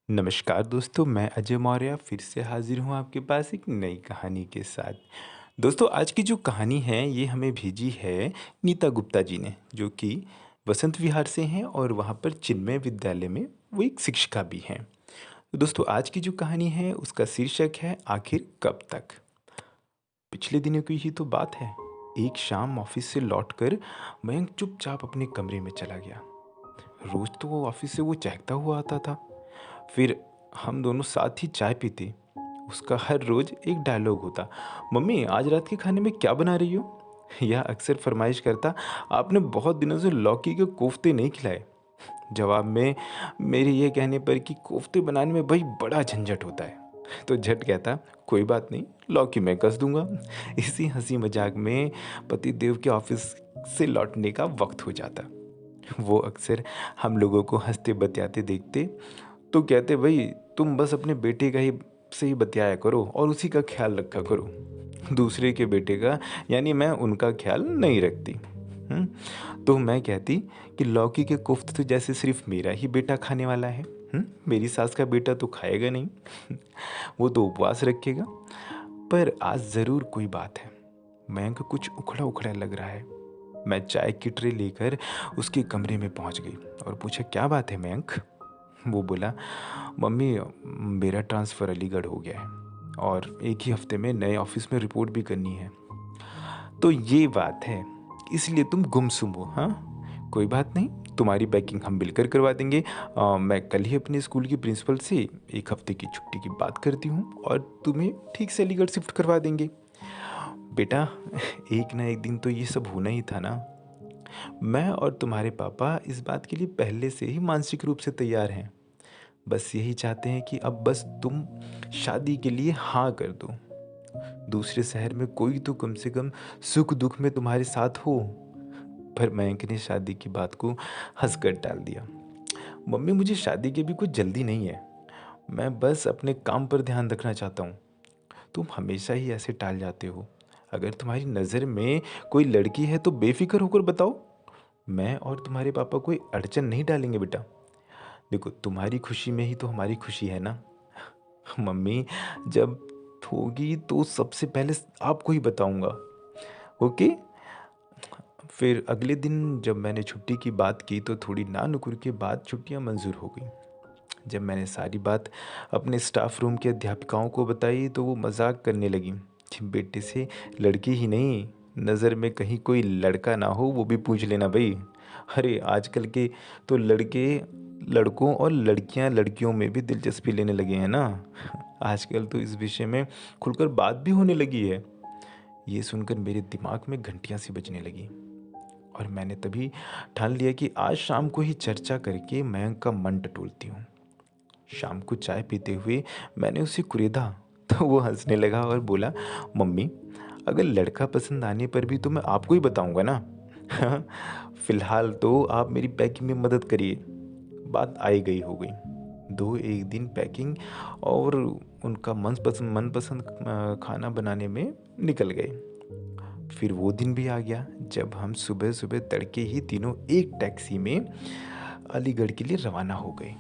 नमस्कार दोस्तों, मैं अजय मौर्य फिर से हाज़िर हूँ आपके पास एक नई कहानी के साथ। दोस्तों आज की जो कहानी है ये हमें भेजी है नीता गुप्ता जी ने, जो कि वसंत विहार से हैं और वहाँ पर चिन्मय विद्यालय में वो एक शिक्षिका भी हैं। तो दोस्तों आज की जो कहानी है उसका शीर्षक है आखिर कब तक। पिछले दिनों की ही तो बात है। एक शाम ऑफिस से लौटकर मयंक चुपचाप अपने कमरे में चला गया। रोज तो वो ऑफिस से वो चहकता हुआ आता था। फिर हम दोनों साथ ही चाय पीते। उसका हर रोज एक डायलॉग होता, मम्मी आज रात के खाने में क्या बना रही हो? यह अक्सर फरमाइश करता, आपने बहुत दिनों से लौकी के कोफ्ते नहीं खिलाए। जवाब में मेरे ये कहने पर कि कोफ्ते बनाने में भाई बड़ा झंझट होता है, तो झट कहता, कोई बात नहीं, लौकी मैं कस दूंगा। इसी हंसी मजाक में पति देव के ऑफिस से लौटने का वक्त हो जाता। वो अक्सर हम लोगों को हंसते बतियाते देखते तो कहते, भाई तुम बस अपने बेटे का ही से ही बतियाया करो और उसी का ख्याल रखा करो, दूसरे के बेटे का यानी मैं उनका ख्याल नहीं रखती। तो मैं कहती कि लौकी के कोफ्ते तो जैसे सिर्फ मेरा ही बेटा खाने वाला है। मेरी सास का बेटा तो खाएगा नहीं। वो तो उपवास रखेगा। पर आज ज़रूर कोई बात है। मयंक कुछ उखड़ा उखड़ा लग रहा है। मैं चाय की ट्रे लेकर उसके कमरे में पहुंच गई और पूछा, क्या बात है मयंक? वो बोला, मम्मी मेरा ट्रांसफ़र अलीगढ़ हो गया है और एक ही हफ्ते में नए ऑफिस में रिपोर्ट भी करनी है। तो ये बात है, इसलिए तुम गुमसुम हो। हाँ, कोई बात नहीं, तुम्हारी पैकिंग हम मिलकर करवा देंगे। मैं कल ही अपने स्कूल की प्रिंसिपल से एक हफ्ते की छुट्टी की बात करती हूँ और तुम्हें ठीक से अलीगढ़ शिफ्ट करवा देंगे। बेटा, एक ना एक दिन तो ये सब होना ही था ना। मैं और तुम्हारे पापा इस बात के लिए पहले से ही मानसिक रूप से तैयार हैं। बस यही चाहते हैं कि अब बस तुम शादी के लिए हाँ कर दो। दूसरे शहर में कोई तो कम से कम सुख दुख में तुम्हारे साथ हो। पर मयंक ने शादी की बात को हंसकर टाल दिया। मम्मी मुझे शादी की भी कुछ जल्दी नहीं है, मैं बस अपने काम पर ध्यान रखना चाहता हूँ। तुम हमेशा ही ऐसे टाल जाते हो। अगर तुम्हारी नज़र में कोई लड़की है तो बेफिक्र होकर बताओ। मैं और तुम्हारे पापा कोई अड़चन नहीं डालेंगे बेटा। देखो तुम्हारी खुशी में ही तो हमारी खुशी है ना। मम्मी जब होगी तो सबसे पहले आपको ही बताऊंगा। ओके। फिर अगले दिन जब मैंने छुट्टी की बात की तो थोड़ी ना नुकुर के बाद छुट्टियां मंजूर हो गई। जब मैंने सारी बात अपने स्टाफ रूम के अध्यापिकाओं को बताई तो वो मजाक करने लगी कि बेटे से लड़की ही नहीं, नज़र में कहीं कोई लड़का ना हो वो भी पूछ लेना भाई। अरे आजकल के तो लड़के लड़कों और लड़कियां लड़कियों में भी दिलचस्पी लेने लगे हैं ना। आजकल तो इस विषय में खुलकर बात भी होने लगी है। ये सुनकर मेरे दिमाग में घंटियां सी बजने लगी और मैंने तभी ठान लिया कि आज शाम को ही चर्चा करके मयंक का मन टटोलती हूँ। शाम को चाय पीते हुए मैंने उसे कुरेदा तो वो हंसने लगा और बोला, मम्मी अगर लड़का पसंद आने पर भी तो मैं आपको ही बताऊंगा ना। फिलहाल तो आप मेरी पैकिंग में मदद करिए। बात आई गई हो गई। दो एक दिन पैकिंग और उनका मनपसंद खाना बनाने में निकल गए। फिर वो दिन भी आ गया जब हम सुबह सुबह तड़के ही तीनों एक टैक्सी में अलीगढ़ के लिए रवाना हो गए।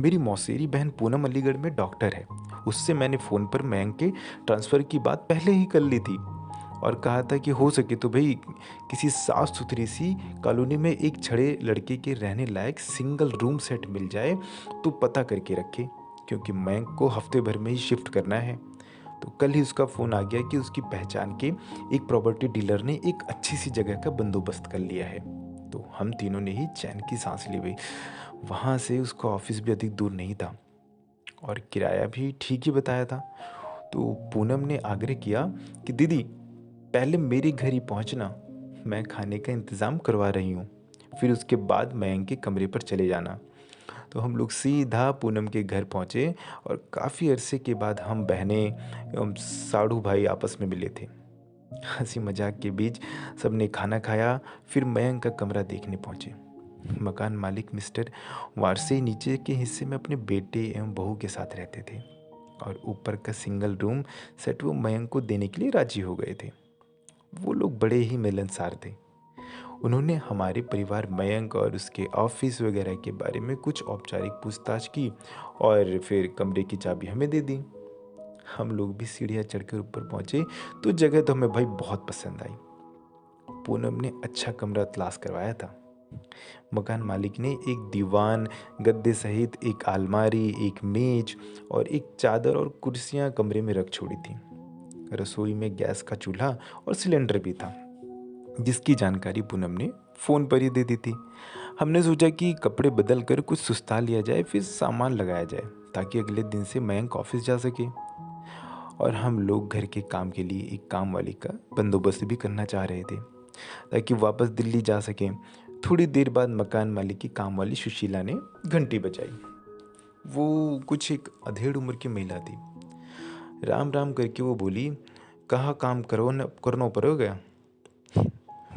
मेरी मौसेरी बहन पूनम अलीगढ़ में डॉक्टर है। उससे मैंने फ़ोन पर मयंक के ट्रांसफ़र की बात पहले ही कर ली थी और कहा था कि हो सके तो भाई किसी साफ़ सुथरी सी कॉलोनी में एक छड़े लड़के के रहने लायक सिंगल रूम सेट मिल जाए तो पता करके रखे, क्योंकि मयंक को हफ्ते भर में ही शिफ्ट करना है। तो कल ही उसका फ़ोन आ गया कि उसकी पहचान के एक प्रॉपर्टी डीलर ने एक अच्छी सी जगह का बंदोबस्त कर लिया है। तो हम तीनों ने ही चैन की सांस ली भाई। वहाँ से उसका ऑफिस भी अधिक दूर नहीं था और किराया भी ठीक ही बताया था। तो पूनम ने आग्रह किया कि दीदी पहले मेरे घर ही पहुँचना, मैं खाने का इंतज़ाम करवा रही हूँ, फिर उसके बाद मयंक के कमरे पर चले जाना। तो हम लोग सीधा पूनम के घर पहुँचे और काफ़ी अरसे के बाद हम बहनें एवं साड़ू भाई आपस में मिले थे। हंसी मजाक के बीच सबने खाना खाया, फिर मयंक का कमरा देखने पहुँचे। मकान मालिक मिस्टर वारसे नीचे के हिस्से में अपने बेटे एवं बहू के साथ रहते थे और ऊपर का सिंगल रूम सेट वो मयंक को देने के लिए राजी हो गए थे। वो लोग बड़े ही मिलनसार थे। उन्होंने हमारे परिवार मयंक और उसके ऑफिस वगैरह के बारे में कुछ औपचारिक पूछताछ की और फिर कमरे की चाबी हमें दे दी। हम लोग भी सीढ़ियाँ चढ़कर ऊपर पहुँचे तो जगह तो हमें भाई बहुत पसंद आई। पूनम ने अच्छा कमरा तलाश करवाया था। मकान मालिक ने एक दीवान, गद्दे सहित एक अलमारी, एक मेज और एक चादर और कुर्सियां कमरे में रख छोड़ी थी। रसोई में गैस का चूल्हा और सिलेंडर भी था, जिसकी जानकारी पूनम ने फ़ोन पर ही दे दी थी। हमने सोचा कि कपड़े बदल कर कुछ सुस्ता लिया जाए, फिर सामान लगाया जाए ताकि अगले दिन से मयंक ऑफिस जा सके। और हम लोग घर के काम के लिए एक काम वाली का बंदोबस्त भी करना चाह रहे थे ताकि वापस दिल्ली जा सकें। थोड़ी देर बाद मकान मालिक की काम वाली सुशीला ने घंटी बजाई। वो कुछ एक अधेड़ उम्र की महिला थी। राम राम करके वो बोली, कहाँ काम करो न करना पड़ेगा।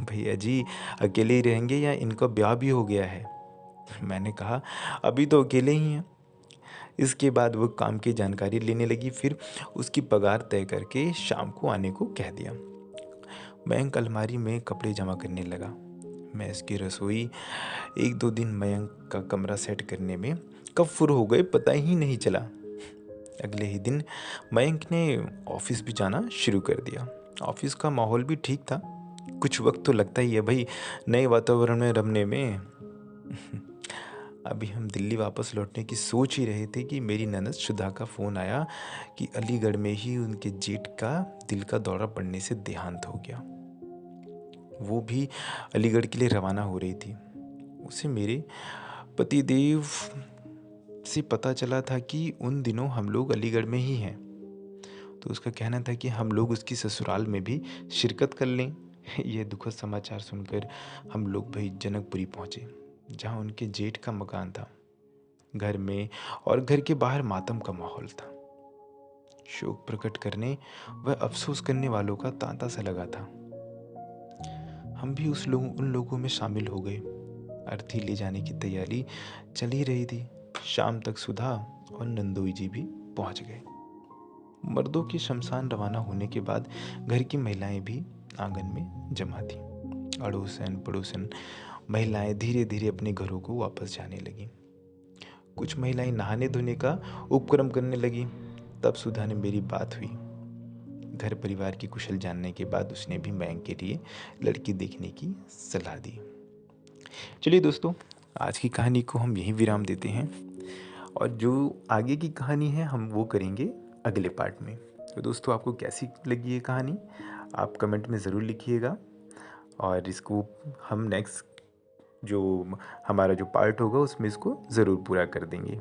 भैया जी अकेले ही रहेंगे या इनका ब्याह भी हो गया है? मैंने कहा अभी तो अकेले ही हैं। इसके बाद वो काम की जानकारी लेने लगी, फिर उसकी पगार तय करके शाम को आने को कह दिया। मयंक अलमारी में कपड़े जमा करने लगा। मैं इसकी रसोई। एक दो दिन मयंक का कमरा सेट करने में कब फुर हो गए पता ही नहीं चला। अगले ही दिन मयंक ने ऑफिस भी जाना शुरू कर दिया। ऑफिस का माहौल भी ठीक था। कुछ वक्त तो लगता ही है भाई नए वातावरण में रमने में। अभी हम दिल्ली वापस लौटने की सोच ही रहे थे कि मेरी ननद सुधा का फ़ोन आया कि अलीगढ़ में ही उनके जेठ का दिल का दौरा पड़ने से देहांत हो गया। वो भी अलीगढ़ के लिए रवाना हो रही थी। उसे मेरे पतिदेव से पता चला था कि उन दिनों हम लोग अलीगढ़ में ही हैं, तो उसका कहना था कि हम लोग उसकी ससुराल में भी शिरकत कर लें। यह दुखद समाचार सुनकर हम लोग भाई जनकपुरी पहुँचे, जहाँ उनके जेठ का मकान था। घर में और घर के बाहर मातम का माहौल था। शोक प्रकट करने व अफसोस करने वालों का तांता सा लगा था। हम भी उन लोगों में शामिल हो गए। अर्थी ले जाने की तैयारी चल ही रही थी। शाम तक सुधा और नंदोई जी भी पहुंच गए। मर्दों के शमशान रवाना होने के बाद घर की महिलाएं भी आंगन में जमा थीं। अड़ोसन पड़ोसन महिलाएं धीरे धीरे अपने घरों को वापस जाने लगीं। कुछ महिलाएं नहाने धोने का उपक्रम करने लगी। तब सुधा ने मेरी बात हुई। घर परिवार की कुशल जानने के बाद उसने भी मयंक के लिए लड़की देखने की सलाह दी। चलिए दोस्तों, आज की कहानी को हम यहीं विराम देते हैं और जो आगे की कहानी है हम वो करेंगे अगले पार्ट में। तो दोस्तों, आपको कैसी लगी ये कहानी आप कमेंट में ज़रूर लिखिएगा और इसको हम नेक्स्ट जो हमारा जो पार्ट होगा उसमें इसको ज़रूर पूरा कर देंगे।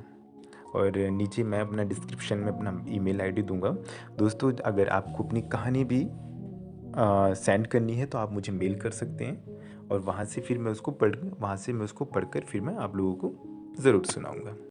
और नीचे मैं अपना डिस्क्रिप्शन में अपना ईमेल आईडी दूंगा। दोस्तों, अगर आपको अपनी कहानी भी सेंड करनी है तो आप मुझे मेल कर सकते हैं और वहाँ से मैं उसको पढ़कर फिर मैं आप लोगों को ज़रूर सुनाऊंगा।